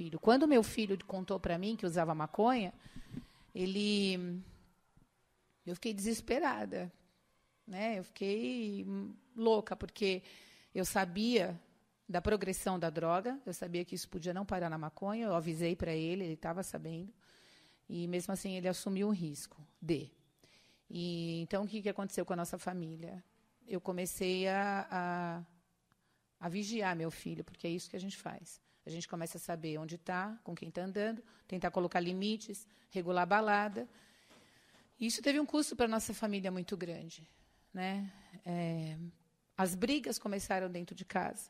filho. Quando meu filho contou para mim que usava maconha, eu fiquei desesperada, né? Eu fiquei louca, porque eu sabia da progressão da droga, eu sabia que isso podia não parar na maconha, eu avisei para ele estava sabendo, e mesmo assim ele assumiu o risco então, o que aconteceu com a nossa família? Eu comecei a vigiar meu filho, porque é isso que a gente faz. A gente começa a saber onde está, com quem está andando, tentar colocar limites, regular a balada. Isso teve um custo para a nossa família muito grande, né? As brigas começaram dentro de casa,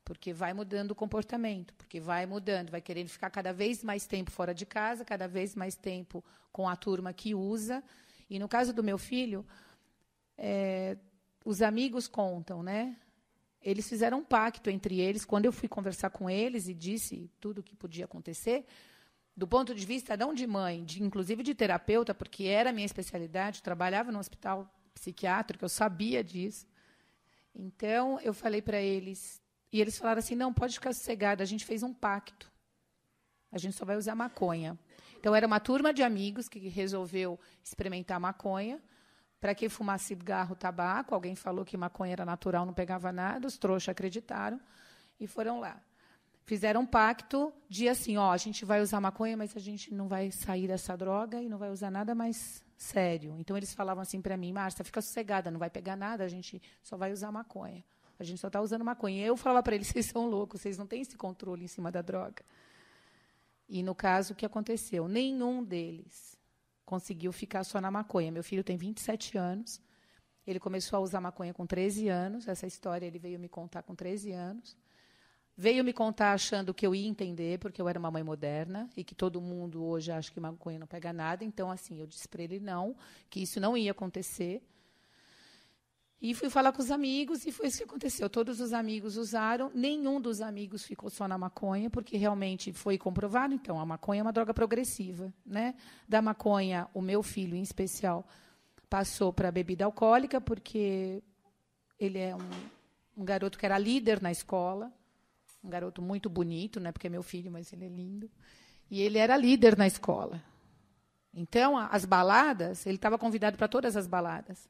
porque vai mudando o comportamento, porque vai mudando, vai querendo ficar cada vez mais tempo fora de casa, cada vez mais tempo com a turma que usa. E, no caso do meu filho, os amigos contam, né? Eles fizeram um pacto entre eles. Quando eu fui conversar com eles e disse tudo o que podia acontecer, do ponto de vista não de mãe, inclusive de terapeuta, porque era a minha especialidade, trabalhava no hospital psiquiátrico, eu sabia disso. Então, eu falei para eles, e eles falaram assim, não, pode ficar sossegada, a gente fez um pacto. A gente só vai usar maconha. Então, era uma turma de amigos que resolveu experimentar maconha, para que fumasse cigarro, tabaco. Alguém falou que maconha era natural, não pegava nada, os trouxas acreditaram e foram lá. Fizeram um pacto de assim, a gente vai usar maconha, mas a gente não vai sair dessa droga e não vai usar nada mais sério. Então, eles falavam assim para mim, Márcia, fica sossegada, não vai pegar nada, a gente só vai usar maconha. A gente só está usando maconha. E eu falava para eles, vocês são loucos, vocês não têm esse controle em cima da droga. E, no caso, o que aconteceu? Nenhum deles conseguiu ficar só na maconha. Meu filho tem 27 anos. Ele começou a usar maconha com 13 anos. Essa história ele veio me contar com 13 anos. Veio me contar achando que eu ia entender, porque eu era uma mãe moderna, e que todo mundo hoje acha que maconha não pega nada. Então, assim, eu disse para ele não, que isso não ia acontecer. E fui falar com os amigos, e foi isso que aconteceu. Todos os amigos usaram, nenhum dos amigos ficou só na maconha, porque realmente foi comprovado. Então, a maconha é uma droga progressiva, né? Da maconha, o meu filho, em especial, passou para a bebida alcoólica, porque ele é um garoto que era líder na escola, um garoto muito bonito, não é porque é meu filho, mas ele é lindo. E ele era líder na escola. Então, as baladas, ele estava convidado para todas as baladas.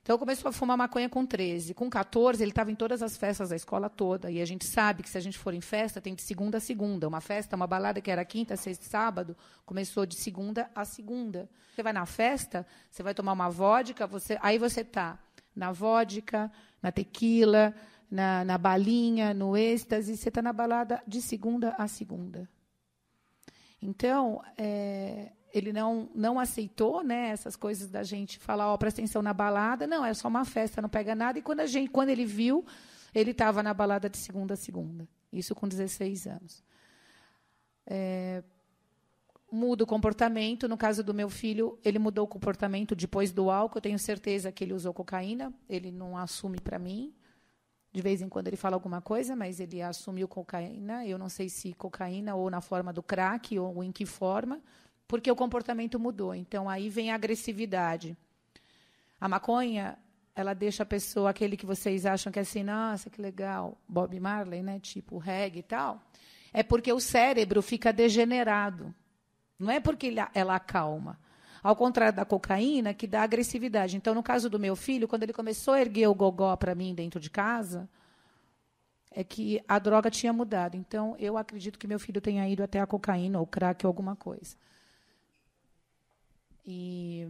Então, começou a fumar maconha com 13. Com 14, ele estava em todas as festas da escola toda. E a gente sabe que, se a gente for em festa, tem de segunda a segunda. Uma festa, uma balada que era quinta, sexta, sábado, começou de segunda a segunda. Você vai na festa, você vai tomar uma vodka, aí você está na vodka, na tequila, na balinha, no êxtase, você está na balada de segunda a segunda. Então, ele não aceitou, né, essas coisas da gente falar, presta atenção na balada. Não, é só uma festa, não pega nada. E quando ele viu, ele estava na balada de segunda a segunda. Isso com 16 anos. Muda o comportamento. No caso do meu filho, ele mudou o comportamento depois do álcool. Eu tenho certeza que ele usou cocaína. Ele não assume para mim. De vez em quando ele fala alguma coisa, mas ele assumiu cocaína. Eu não sei se cocaína ou na forma do crack ou em que forma, porque o comportamento mudou. Então, aí vem a agressividade. A maconha, ela deixa a pessoa, aquele que vocês acham que é assim, nossa, que legal, Bob Marley, né, tipo reggae e tal, é porque o cérebro fica degenerado. Não é porque ela acalma. Ao contrário da cocaína, que dá agressividade. Então, no caso do meu filho, quando ele começou a erguer o gogó para mim dentro de casa, é que a droga tinha mudado. Então, eu acredito que meu filho tenha ido até a cocaína ou crack ou alguma coisa. E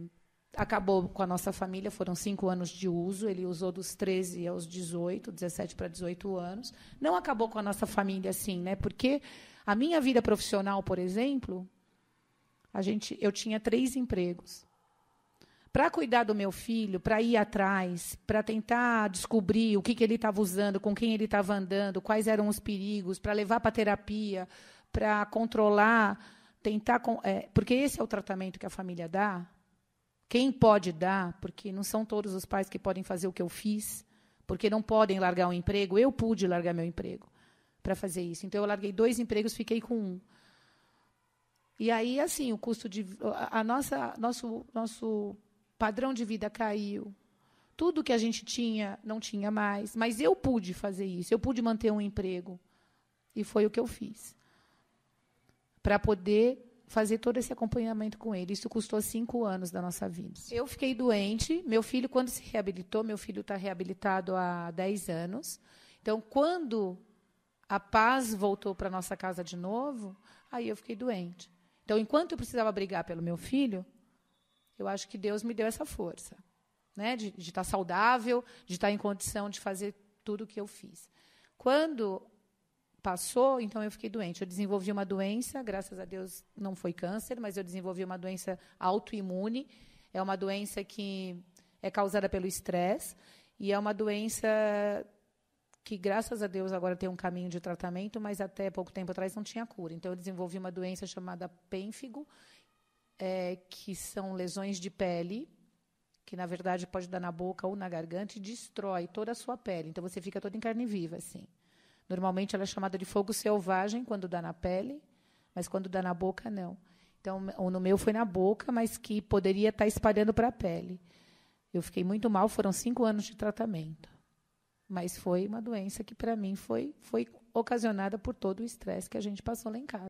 acabou com a nossa família, foram 5 anos de uso. Ele usou dos 13 aos 18, 17 para 18 anos. Não acabou com a nossa família assim, né? Porque a minha vida profissional, por exemplo, eu tinha 3 empregos. Para cuidar do meu filho, para ir atrás, para tentar descobrir o que ele estava usando, com quem ele estava andando, quais eram os perigos, para levar para a terapia, para controlar, tentar... porque esse é o tratamento que a família dá. Quem pode dar, porque não são todos os pais que podem fazer o que eu fiz, porque não podem largar um emprego. Eu pude largar meu emprego para fazer isso. Então, eu larguei 2 empregos, fiquei com 1. E aí, assim, o custo de... Nosso padrão de vida caiu. Tudo que a gente tinha, não tinha mais. Mas eu pude fazer isso. Eu pude manter um emprego. E foi o que eu fiz. para poder fazer todo esse acompanhamento com ele. Isso custou 5 anos da nossa vida. Eu fiquei doente. Meu filho, quando se reabilitou, meu filho está reabilitado há 10 anos. Então, quando a paz voltou para a nossa casa de novo, aí eu fiquei doente. Então, enquanto eu precisava brigar pelo meu filho, eu acho que Deus me deu essa força, né? De estar saudável, de estar em condição de fazer tudo o que eu fiz. Quando passou, então eu fiquei doente. Eu desenvolvi uma doença, graças a Deus não foi câncer, mas eu desenvolvi uma doença autoimune. É uma doença que é causada pelo estresse e é uma doença que, graças a Deus, agora tem um caminho de tratamento, mas até pouco tempo atrás não tinha cura. Então, eu desenvolvi uma doença chamada pênfigo, que são lesões de pele, que, na verdade, pode dar na boca ou na garganta e destrói toda a sua pele. Então, você fica toda em carne viva, assim. Normalmente, ela é chamada de fogo selvagem quando dá na pele, mas quando dá na boca, não. Então, no meu foi na boca, mas que poderia estar espalhando para a pele. Eu fiquei muito mal, foram 5 anos de tratamento. Mas foi uma doença que, para mim, foi ocasionada por todo o estresse que a gente passou lá em casa.